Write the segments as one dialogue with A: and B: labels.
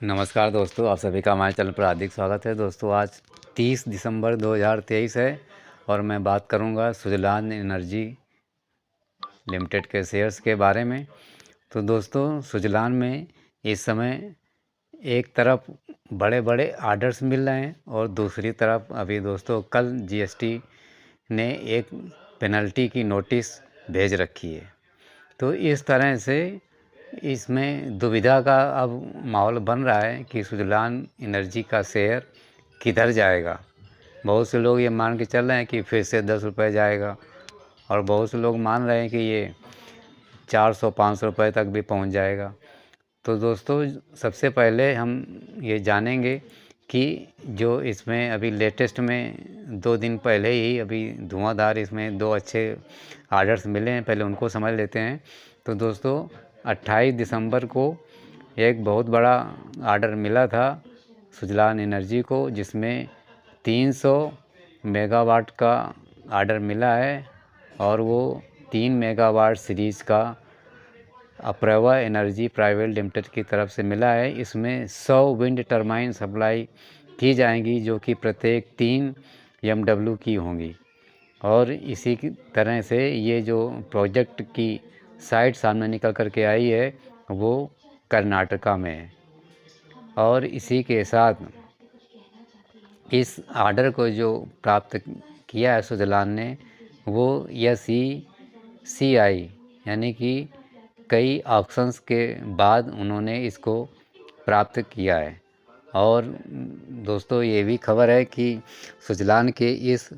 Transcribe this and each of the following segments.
A: नमस्कार दोस्तों, आप सभी का हमारे चैनल पर हार्दिक स्वागत है। दोस्तों, आज 30 दिसंबर 2023 है और मैं बात करूंगा सुजलान एनर्जी लिमिटेड के शेयर्स के बारे में। तो दोस्तों, सुजलान में इस समय एक तरफ बड़े बड़े आर्डर्स मिल रहे हैं और दूसरी तरफ अभी दोस्तों कल जीएसटी ने एक पेनल्टी की नोटिस भेज रखी है। तो इस तरह से इसमें दुविधा का अब माहौल बन रहा है कि सुजलान एनर्जी का शेयर किधर जाएगा। बहुत से लोग ये मान के चल रहे हैं कि फिर से 10 रुपये जाएगा और बहुत से लोग मान रहे हैं कि ये 400-500 रुपये तक भी पहुंच जाएगा। तो दोस्तों, सबसे पहले हम ये जानेंगे कि जो इसमें अभी लेटेस्ट में 2 दिन पहले ही अभी धुआंधार इसमें 2 अच्छे आर्डर्स मिले हैं, पहले उनको समझ लेते हैं। तो दोस्तों, 28 दिसंबर को एक बहुत बड़ा आर्डर मिला था सुजलान एनर्जी को, जिसमें 300 मेगावाट का आर्डर मिला है और वो 3 मेगावाट सीरीज़ का अप्रवा एनर्जी प्राइवेट लिमिटेड की तरफ से मिला है। इसमें 100 विंड टरबाइन सप्लाई की जाएंगी जो कि प्रत्येक 3 एमडब्ल्यू की होंगी। और इसी की तरह से ये जो प्रोजेक्ट की साइट सामने निकल कर के आई है वो कर्नाटका में है। और इसी के साथ इस आर्डर को जो प्राप्त किया है सुजलान ने, वो SECI यानी कि कई ऑप्शंस के बाद उन्होंने इसको प्राप्त किया है। और दोस्तों, ये भी खबर है कि सुजलान के इस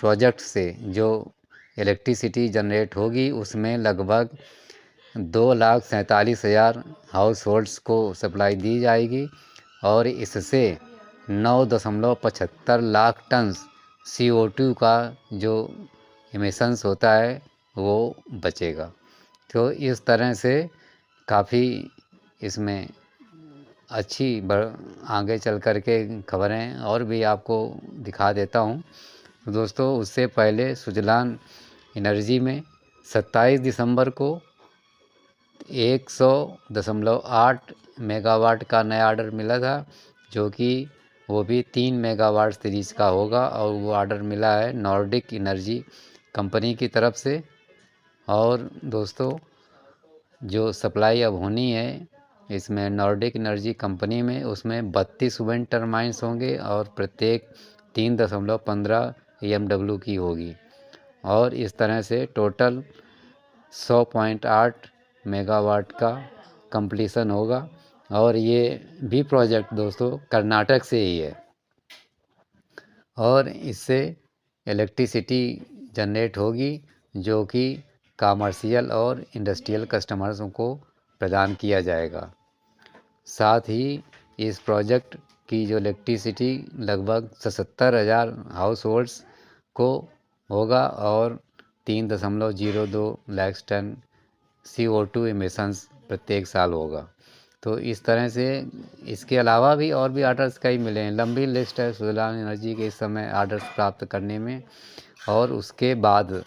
A: प्रोजेक्ट से जो इलेक्ट्रिसिटी जनरेट होगी उसमें लगभग 2,47,000 हाउस होल्ड्स को सप्लाई दी जाएगी और इससे 9.75 लाख टन CO2 का जो एमिशंस होता है वो बचेगा। तो इस तरह से काफ़ी इसमें अच्छी आगे चल कर के खबरें और भी आपको दिखा देता हूँ। दोस्तों, उससे पहले सुजलान एनर्जी में 27 दिसंबर को 100.8 मेगावाट का नया ऑर्डर मिला था, जो कि वो भी 3 मेगावाट सीरीज़ का होगा और वो ऑर्डर मिला है नॉर्डिक एनर्जी कंपनी की तरफ से। और दोस्तों, जो सप्लाई अब होनी है इसमें नॉर्डिक एनर्जी कंपनी में, उसमें 32 विंड टरबाइन्स होंगे और प्रत्येक 3.15 एमडब्ल्यू की होगी। और इस तरह से टोटल 100.8 मेगावाट का कंप्लीसन होगा। और ये भी प्रोजेक्ट दोस्तों कर्नाटक से ही है और इससे इलेक्ट्रिसिटी जनरेट होगी जो कि कमर्शियल और इंडस्ट्रियल कस्टमर्स को प्रदान किया जाएगा। साथ ही इस प्रोजेक्ट की जो इलेक्ट्रिसिटी लगभग 77,000 हाउस होल्ड्स को होगा और 3.02 लाख टन CO2 एमिशंस प्रत्येक साल होगा। तो इस तरह से इसके अलावा भी और भी आर्डर्स कई मिले हैं। लंबी लिस्ट है सुजलान एनर्जी के इस समय आर्डर्स प्राप्त करने में। और उसके बाद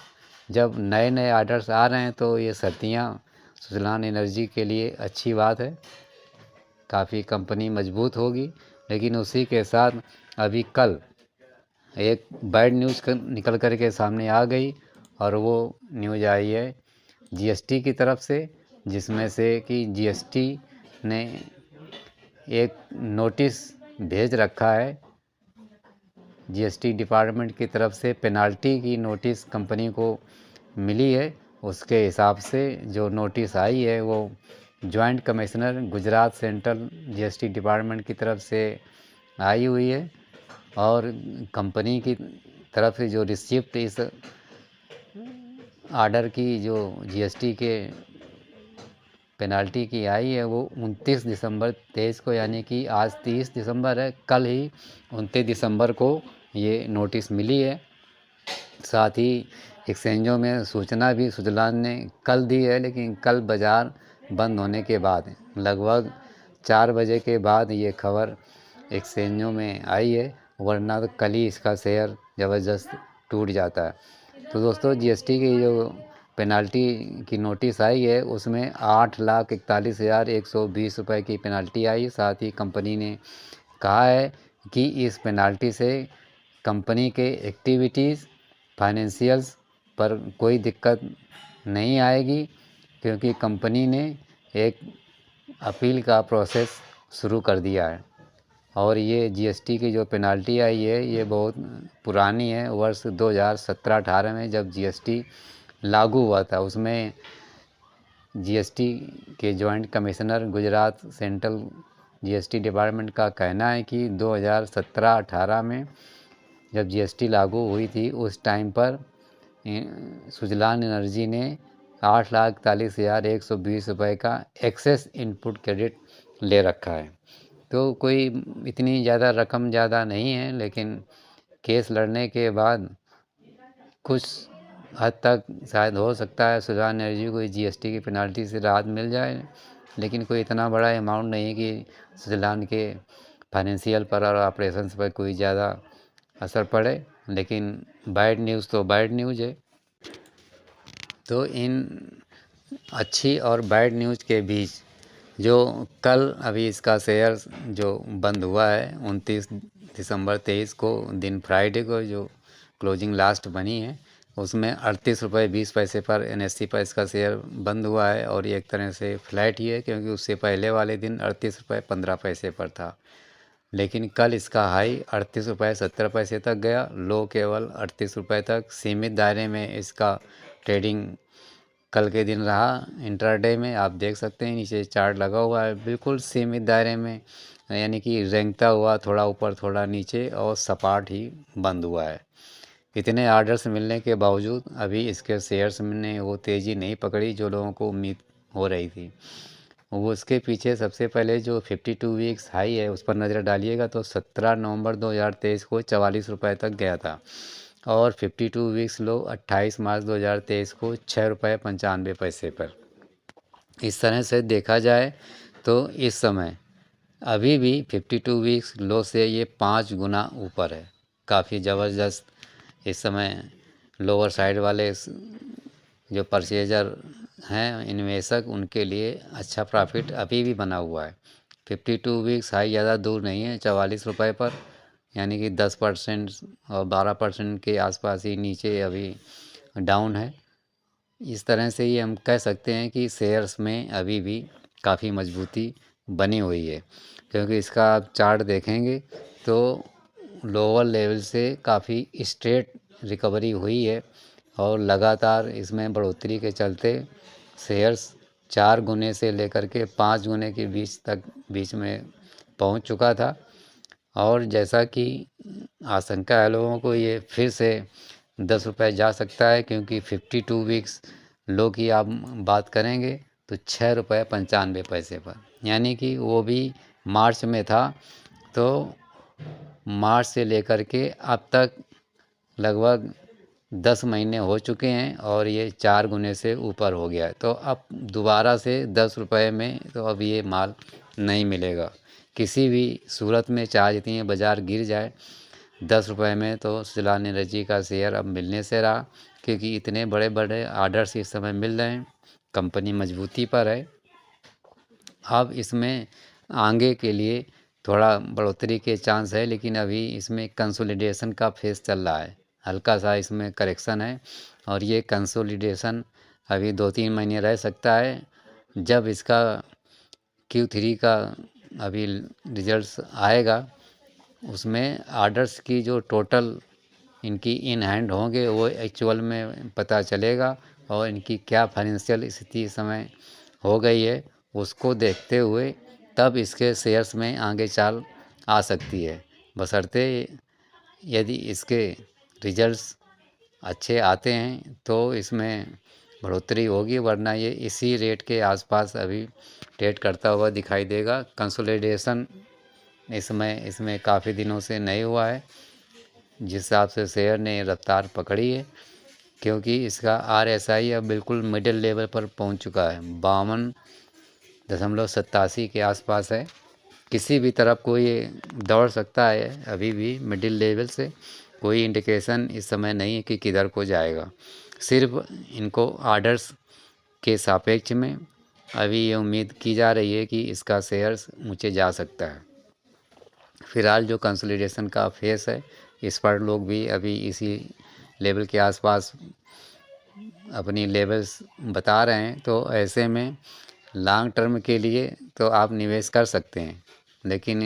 A: जब नए नए आर्डर्स आ रहे हैं तो ये सर्तियाँ सुजलान एनर्जी के लिए अच्छी बात है, काफ़ी कंपनी मजबूत होगी। लेकिन उसी के साथ अभी कल एक बैड न्यूज़ निकल कर के सामने आ गई और वो न्यूज़ आई है जीएसटी की तरफ से, जिसमें से कि जीएसटी ने एक नोटिस भेज रखा है। जीएसटी डिपार्टमेंट की तरफ से पेनाल्टी की नोटिस कंपनी को मिली है। उसके हिसाब से जो नोटिस आई है वो joint commissioner Gujarat central GST department की तरफ से आई हुई है और कंपनी की तरफ से जो रिसिप्ट इस आर्डर की जो जीएसटी के पेनाल्टी की आई है वो 29 दिसंबर 23 को, यानी कि आज 30 दिसंबर है, कल ही 29 दिसंबर को ये नोटिस मिली है। साथ ही एक्सचेंजों में सूचना भी सुजलान ने कल दी है, लेकिन कल बाज़ार बंद होने के बाद लगभग 4 बजे के बाद ये खबर एक्सचेंजों में आई है, वरना तो कल ही इसका शेयर ज़बरदस्त टूट जाता है। तो दोस्तों, जीएसटी की जो पेनाल्टी की नोटिस आई है उसमें 8,41,120 रुपये की पेनाल्टी आई। साथ ही कंपनी ने कहा है कि इस पेनाल्टी से कंपनी के एक्टिविटीज़ फाइनेंशियल्स पर कोई दिक्कत नहीं आएगी, क्योंकि कंपनी ने एक अपील का प्रोसेस शुरू कर दिया है। और ये जीएसटी की जो पेनाल्टी आई है ये बहुत पुरानी है। वर्ष 2017-18 में जब जीएसटी लागू हुआ था, उसमें जीएसटी के joint commissioner Gujarat central GST department का कहना है कि 2017-18 में जब जीएसटी लागू हुई थी उस टाइम पर सुजलान एनर्जी ने 8,41,120 रुपये का एक्सेस इनपुट क्रेडिट ले रखा है। तो कोई इतनी ज़्यादा रकम ज़्यादा नहीं है, लेकिन केस लड़ने के बाद कुछ हद तक शायद हो सकता है सुजलान एनर्जी को जीएसटी की पेनाल्टी से राहत मिल जाए, लेकिन कोई इतना बड़ा अमाउंट नहीं है कि सुजलान के फाइनेंशियल पर और ऑपरेशंस पर कोई ज़्यादा असर पड़े। लेकिन बैड न्यूज़ तो बैड न्यूज़ है। तो इन अच्छी और बैड न्यूज़ के बीच जो कल अभी इसका शेयर जो बंद हुआ है 29 दिसंबर 23 को, दिन फ्राइडे को जो क्लोजिंग लास्ट बनी है, उसमें 38 रुपये 20 पैसे पर एनएससी पर इसका शेयर बंद हुआ है। और ये एक तरह से फ्लैट ही है, क्योंकि उससे पहले वाले दिन 38 रुपये 15 पैसे पर था। लेकिन कल इसका हाई 38 रुपये 70 पैसे तक गया, लो केवल 38 रुपये तक। सीमित दायरे में इसका ट्रेडिंग कल के दिन रहा। इंट्राडे में आप देख सकते हैं नीचे चार्ट लगा हुआ है, बिल्कुल सीमित दायरे में, यानी कि रेंगता हुआ थोड़ा ऊपर थोड़ा नीचे और सपाट ही बंद हुआ है। इतने ऑर्डर्स मिलने के बावजूद अभी इसके शेयर्स ने वो तेज़ी नहीं पकड़ी जो लोगों को उम्मीद हो रही थी। वो उसके पीछे सबसे पहले जो 52 वीक्स हाई है उस पर नज़र डालिएगा तो 17 नवंबर 2023 को 44 रुपये तक गया था। और 52 वीक्स लो 28 मार्च 2023 को 6 रुपये 95 पैसे पर। इस तरह से देखा जाए तो इस समय अभी भी 52 वीक्स लो से ये 5 गुना ऊपर है। काफ़ी ज़बरदस्त इस समय लोअर साइड वाले जो परचेजर हैं इन्वेस्टक, उनके लिए अच्छा प्रॉफिट अभी भी बना हुआ है। 52 वीक्स हाई ज़्यादा दूर नहीं है, 44 रुपये पर, यानी कि 10% और 12% के आसपास ही नीचे अभी डाउन है। इस तरह से ही हम कह सकते हैं कि शेयर्स में अभी भी काफ़ी मजबूती बनी हुई है, क्योंकि इसका आप चार्ट देखेंगे तो लोअर लेवल से काफ़ी स्ट्रेट रिकवरी हुई है और लगातार इसमें बढ़ोतरी के चलते शेयर्स 4 गुने से लेकर के 5 गुने के बीच में पहुंच चुका था। और जैसा कि आशंका है लोगों को, ये फिर से 10 रुपये जा सकता है, क्योंकि 52 वीक्स लो की आप बात करेंगे तो 6 रुपये 95 पैसे पर, यानी कि वो भी मार्च में था। तो मार्च से लेकर के अब तक लगभग 10 महीने हो चुके हैं और ये 4 गुने से ऊपर हो गया है। तो अब दोबारा से 10 रुपये में तो अब ये माल नहीं मिलेगा किसी भी सूरत में, चाहे जितनी बाज़ार गिर जाए। 10 रुपये में तो सुजलान एनर्जी का शेयर अब मिलने से रहा, क्योंकि इतने बड़े बड़े आर्डर्स इस समय मिल रहे हैं, कंपनी मजबूती पर है। अब इसमें आगे के लिए थोड़ा बढ़ोतरी के चांस है, लेकिन अभी इसमें कंसोलिडेशन का फेज़ चल रहा है, हल्का सा इसमें करेक्शन है। और ये कंसोलिडेशन अभी 2-3 महीने रह सकता है। जब इसका Q3 का अभी रिजल्ट्स आएगा, उसमें आर्डर्स की जो टोटल इनकी इन हैंड होंगे वो एक्चुअल में पता चलेगा, और इनकी क्या फाइनेंशियल स्थिति इस समय हो गई है उसको देखते हुए तब इसके शेयर्स में आगे चाल आ सकती है, बशर्ते यदि इसके रिजल्ट्स अच्छे आते हैं तो इसमें बढ़ोतरी होगी, वरना ये इसी रेट के आसपास अभी ट्रेड करता हुआ दिखाई देगा। कंसोलिडेशन इसमें काफ़ी दिनों से नहीं हुआ है जिस हिसाब से शेयर ने रफ्तार पकड़ी है, क्योंकि इसका RSI अब बिल्कुल मिडिल लेवल पर पहुंच चुका है, 52.87 के आसपास है। किसी भी तरफ कोई दौड़ सकता है, अभी भी मिडिल लेवल से कोई इंडिकेशन इस समय नहीं है कि किधर को जाएगा। सिर्फ इनको ऑर्डर्स के सापेक्ष में अभी ये उम्मीद की जा रही है कि इसका शेयर्स ऊंचे जा सकता है। फिलहाल जो कंसोलिडेशन का फेस है, इस पर लोग भी अभी इसी लेवल के आसपास अपनी लेवल्स बता रहे हैं। तो ऐसे में लॉन्ग टर्म के लिए तो आप निवेश कर सकते हैं, लेकिन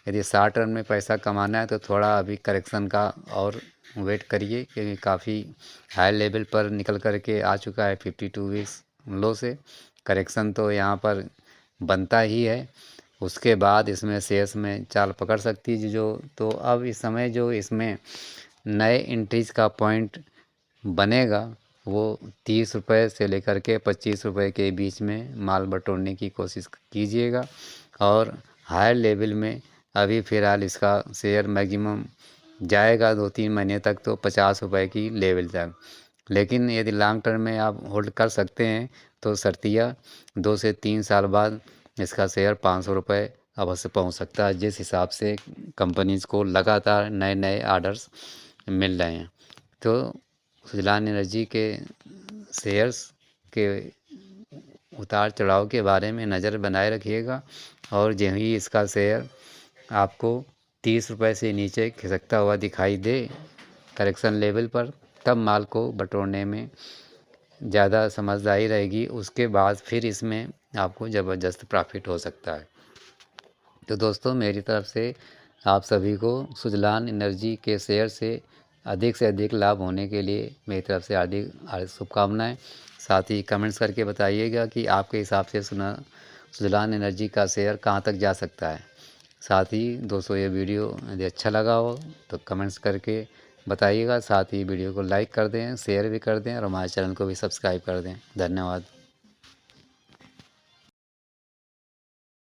A: यदि शॉर्ट टर्म में पैसा कमाना है तो थोड़ा अभी करेक्शन का और वेट करिए, क्योंकि काफ़ी हाई लेवल पर निकल कर के आ चुका है 52 वीक्स लो से। करेक्शन तो यहाँ पर बनता ही है, उसके बाद इसमें शेयर्स में चाल पकड़ सकती है जो। तो अब इस समय जो इसमें नए एंट्रीज का पॉइंट बनेगा वो 30 रुपये से लेकर के 25 रुपये के बीच में माल बटोरने की कोशिश कीजिएगा। और हायर लेवल में अभी फ़िलहाल इसका शेयर मैक्सिमम जाएगा 2-3 महीने तक तो 50 रुपये की लेवल तक। लेकिन यदि लॉन्ग टर्म में आप होल्ड कर सकते हैं तो शर्तिया 2 से 3 साल बाद इसका शेयर 500 रुपये अवश्य पहुंच सकता है, जिस हिसाब से कंपनीज़ को लगातार नए नए आर्डर्स मिल रहे हैं। तो सुजलान एनर्जी के शेयर्स के उतार चढ़ाव के बारे में नज़र बनाए रखिएगा, और जो ही इसका शेयर आपको 30 रुपये से नीचे खिसकता हुआ दिखाई दे करेक्शन लेवल पर, तब माल को बटोरने में ज़्यादा समझदारी रहेगी। उसके बाद फिर इसमें आपको ज़बरदस्त प्रॉफिट हो सकता है। तो दोस्तों, मेरी तरफ से आप सभी को सुजलान एनर्जी के शेयर से अधिक लाभ होने के लिए मेरी तरफ से हार्दिक शुभकामनाएँ। साथ ही कमेंट्स करके बताइएगा कि आपके हिसाब से सुजलान एनर्जी का शेयर कहाँ तक जा सकता है। साथ ही दोस्तों, ये वीडियो यदि अच्छा लगा हो तो कमेंट्स करके बताइएगा। साथ ही वीडियो को लाइक कर दें, शेयर भी कर दें और हमारे चैनल को भी सब्सक्राइब कर दें। धन्यवाद।